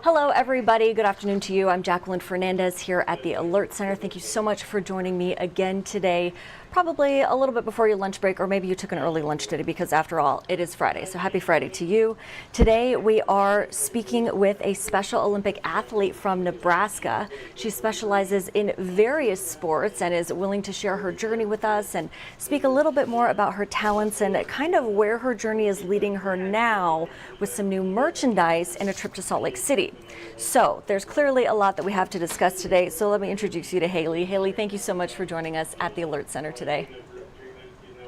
Hello, everybody. Good afternoon to you. I'm Jacqueline Fernandez here at the Alert Center. Thank you so much for joining me again today. Probably a little bit before your lunch break, or maybe you took an early lunch today because after all, it is Friday. So happy Friday to you. Today we are speaking with a Special Olympic athlete from Nebraska. She specializes in various sports and is willing to share her journey with us and speak a little bit more about her talents and kind of where her journey is leading her now with some new merchandise and a trip to Salt Lake City. So there's clearly a lot that we have to discuss today. So let me introduce you to Haley. Haley, thank you so much for joining us at the Alert Center today.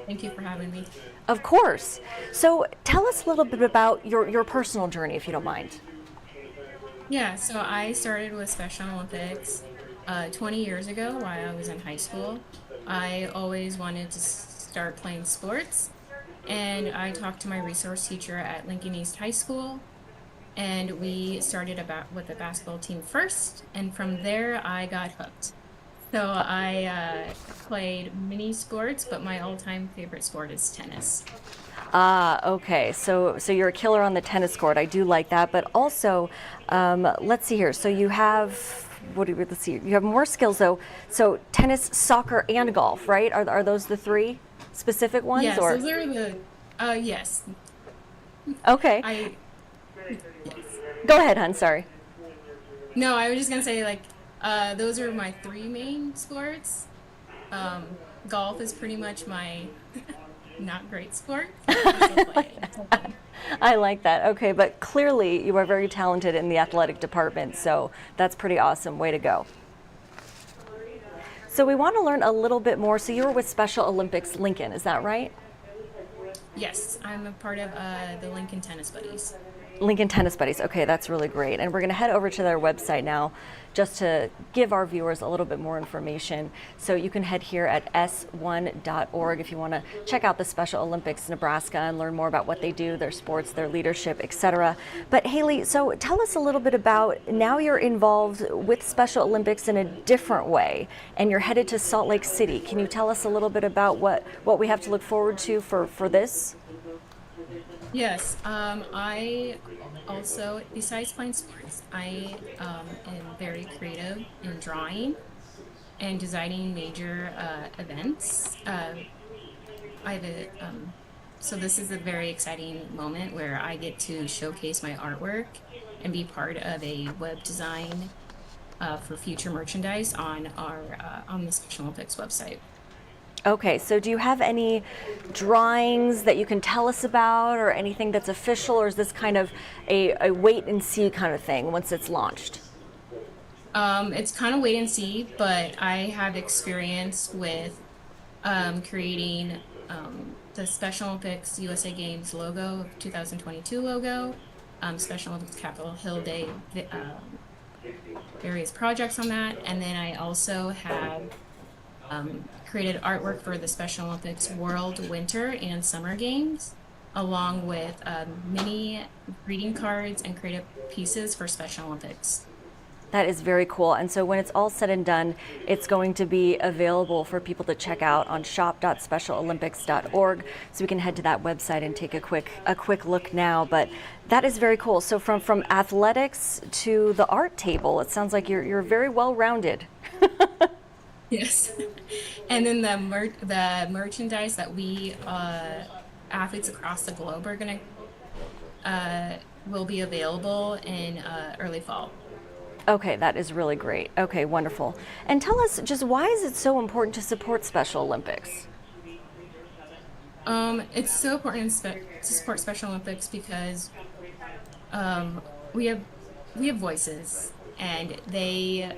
Thank you for having me. Of course. So tell us a little bit about your personal journey, if you don't mind. Yeah, so I started with Special Olympics 20 years ago while I was in high school. I always wanted to start playing sports, and I talked to my resource teacher at Lincoln East High School, and we started with the basketball team first, and from there I got hooked. So I played many sports, but my all-time favorite sport is tennis. Okay. So you're a killer on the tennis court. I do like that. But also, let's see here. So you have, let's see, you have more skills though. So tennis, soccer, and golf, right? Are those the three specific ones? Yes, Or those are yes. okay. I, yes. Go ahead, hun. Sorry. No, I was just gonna say those are my three main sports. Golf is pretty much my not great sport. I still play it. It's so fun. I like that. Okay, but clearly you are very talented in the athletic department, so that's pretty awesome. Way to go. So we want to learn a little bit more. So you were with Special Olympics Lincoln, is that right? Yes, I'm a part of the Lincoln Tennis Buddies. Lincoln Tennis Buddies. Okay, that's really great. And we're going to head over to their website now just to give our viewers a little bit more information. So you can head here at s1.org if you want to check out the Special Olympics Nebraska and learn more about what they do, their sports, their leadership, etc. But Haley, so tell us a little bit about now you're involved with Special Olympics in a different way and you're headed to Salt Lake City. Can you tell us a little bit about what we have to look forward to for this? Yes, I also, besides playing sports, I am very creative in drawing and designing major events. I have so this is a very exciting moment where I get to showcase my artwork and be part of a web design for future merchandise on on the Special Olympics website. Okay, so do you have any drawings that you can tell us about or anything that's official, or is this kind of a wait and see kind of thing once it's launched? It's kind of wait and see, but I have experience with creating the Special Olympics USA Games logo, 2022 logo, Special Olympics Capitol Hill Day, various projects on that, and then I also have created artwork for the Special Olympics World Winter and Summer Games, along with mini greeting cards and creative pieces for Special Olympics. That is very cool. And so when it's all said and done, it's going to be available for people to check out on shop.specialolympics.org. So we can head to that website and take a quick look now. But that is very cool. So from athletics to the art table, it sounds like you're very well rounded. Yes. And then the merchandise that we athletes across the globe are gonna will be available in early fall. Okay, that is really great. Okay, wonderful. And tell us just why is it so important to support Special Olympics? It's so important to support Special Olympics because we have voices, and they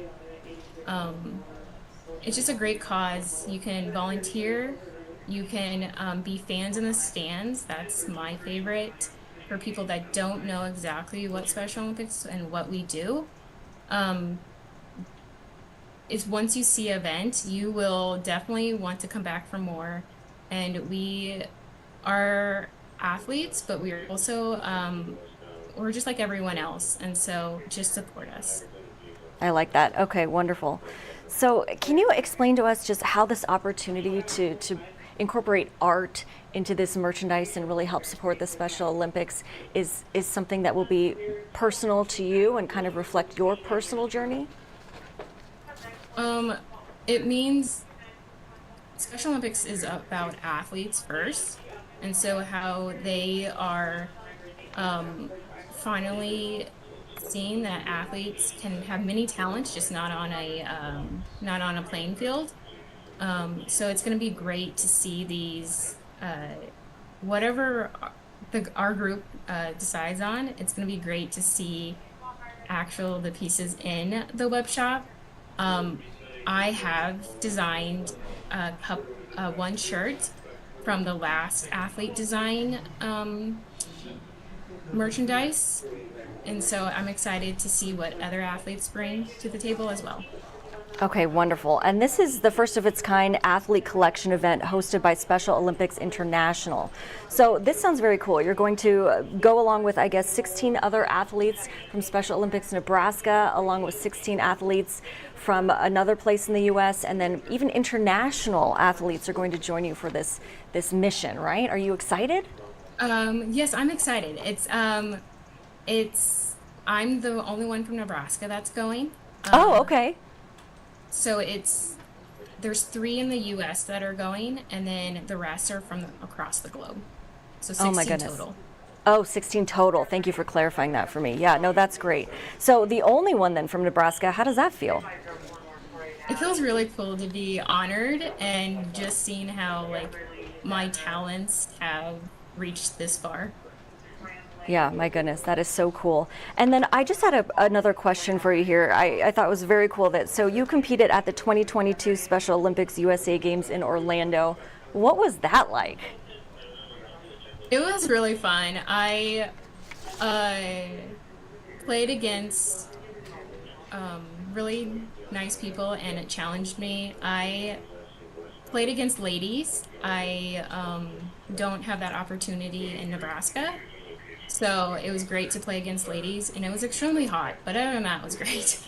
it's just a great cause. You can volunteer, you can be fans in the stands. That's my favorite for people that don't know exactly what Special Olympics and what we do. Is once you see an event, you will definitely want to come back for more. And we are athletes, but we're also we're just like everyone else, and so just support us. I like that. Okay, wonderful. So can you explain to us just how this opportunity to incorporate art into this merchandise and really help support the Special Olympics is something that will be personal to you and kind of reflect your personal journey? It means Special Olympics is about athletes first, and so how they are finally seeing that athletes can have many talents, just not on a playing field. So it's going to be great to see these whatever our group decides on. It's going to be great to see the pieces in the web shop. I have designed one shirt from the last athlete design merchandise. And so I'm excited to see what other athletes bring to the table as well. Okay, wonderful. And this is the first of its kind athlete collection event hosted by Special Olympics International. So this sounds very cool. You're going to go along with, I guess, 16 other athletes from Special Olympics Nebraska, along with 16 athletes from another place in the U.S., and then even international athletes are going to join you for this mission, right? Are you excited? Yes, I'm excited. I'm the only one from Nebraska that's going. Oh, okay. So there's 3 in the U.S. that are going, and then the rest are from across the globe. So 16 Oh my goodness. total. Oh, 16 total. Thank you for clarifying that for me. Yeah, no, that's great. So the only one then from Nebraska, how does that feel? It feels really cool to be honored and just seeing how my talents have reached this far. Yeah, my goodness, that is so cool. And then I just had another question for you here. I thought it was very cool that, so you competed at the 2022 Special Olympics USA Games in Orlando. What was that like? It was really fun. I played against really nice people, and it challenged me. I played against ladies. I don't have that opportunity in Nebraska. So it was great to play against ladies, and it was extremely hot, but other than that, it was great.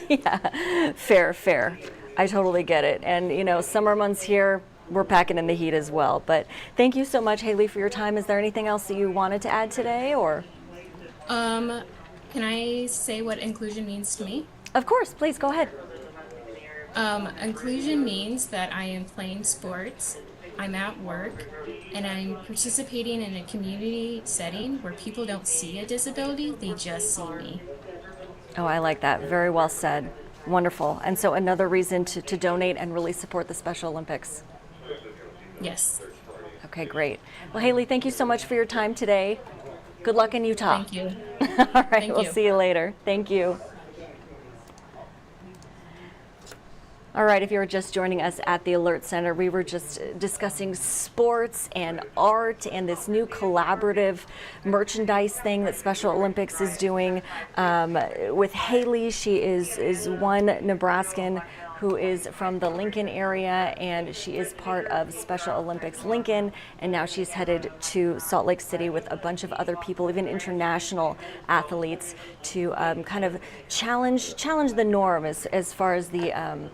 Yeah, fair. I totally get it. And, summer months here, we're packing in the heat as well. But thank you so much, Haley, for your time. Is there anything else that you wanted to add today, or? Can I say what inclusion means to me? Of course, please go ahead. Inclusion means that I am playing sports, I'm at work, and I'm participating in a community setting where people don't see a disability, they just see me. Oh, I like that. Very well said. Wonderful. And so another reason to donate and really support the Special Olympics. Yes. Okay, great. Well, Haley, thank you so much for your time today. Good luck in Utah. Thank you. All right, Thank we'll you. see you later. Thank you. All right, if you're just joining us at the Alert Center, we were just discussing sports and art and this new collaborative merchandise thing that Special Olympics is doing with Haley. She is one Nebraskan who is from the Lincoln area, and she is part of Special Olympics Lincoln, and now she's headed to Salt Lake City with a bunch of other people, even international athletes, to kind of challenge the norm as far as the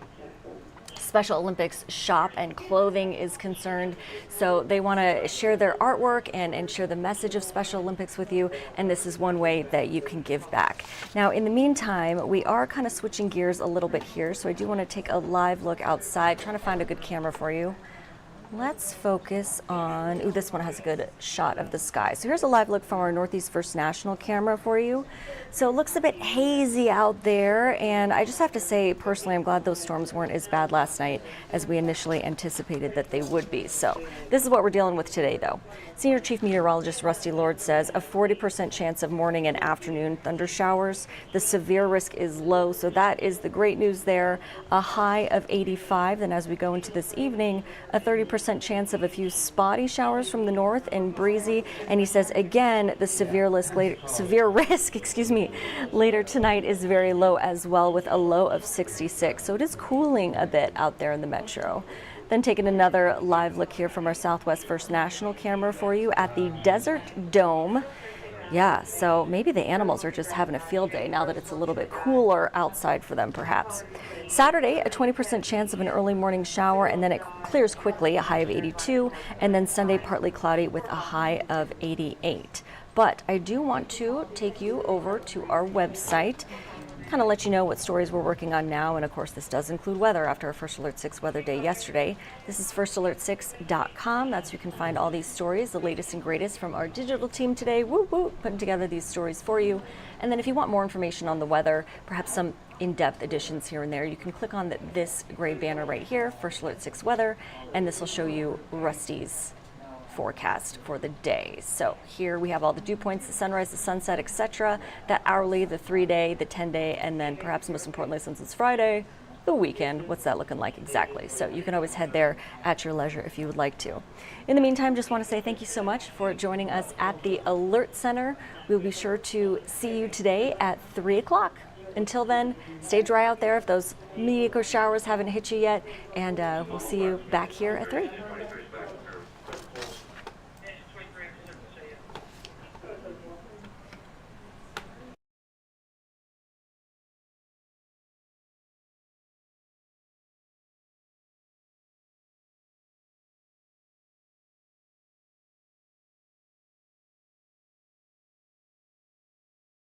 Special Olympics shop and clothing is concerned. So they want to share their artwork and share the message of Special Olympics with you, and this is one way that you can give back. Now, in the meantime, we are kind of switching gears a little bit here, so I do want to take a live look outside, trying to find a good camera for you. Let's focus on, this one has a good shot of the sky. So here's a live look from our Northeast First National camera for you. So it looks a bit hazy out there, and I just have to say, personally, I'm glad those storms weren't as bad last night as we initially anticipated that they would be. So this is what we're dealing with today, though. Senior Chief Meteorologist Rusty Lord says a 40% chance of morning and afternoon thunder showers. The severe risk is low, so that is the great news there. A high of 85. Then as we go into this evening, a 30% chance of a few spotty showers from the north and breezy. And he says again, the severe risk, later tonight is very low as well, with a low of 66. So it is cooling a bit out there in the metro. Then taking another live look here from our Southwest First National camera for you at the Desert Dome. Yeah, so maybe the animals are just having a field day now that it's a little bit cooler outside for them, perhaps. Saturday, a 20% chance of an early morning shower, and then it clears quickly, a high of 82, and then Sunday, partly cloudy with a high of 88. But I do want to take you over to our website, kind of let you know what stories we're working on now. And of course, this does include weather after our First Alert 6 weather day yesterday. This is firstalert6.com. That's where you can find all these stories, the latest and greatest from our digital team today. Woo woo, putting together these stories for you. And then if you want more information on the weather, perhaps some in-depth editions here and there, you can click on this gray banner right here, First Alert 6 weather, and this will show you Rusty's forecast for the day. So here we have all the dew points, the sunrise, the sunset, etc. That hourly, the 3-day, the 10-day, and then perhaps most importantly, since it's Friday, the weekend. What's that looking like exactly? So you can always head there at your leisure if you would like to. In the meantime, just want to say thank you so much for joining us at the Alert Center. We'll be sure to see you today at 3 o'clock. Until then, stay dry out there if those mediocre showers haven't hit you yet, and we'll see you back here at 3.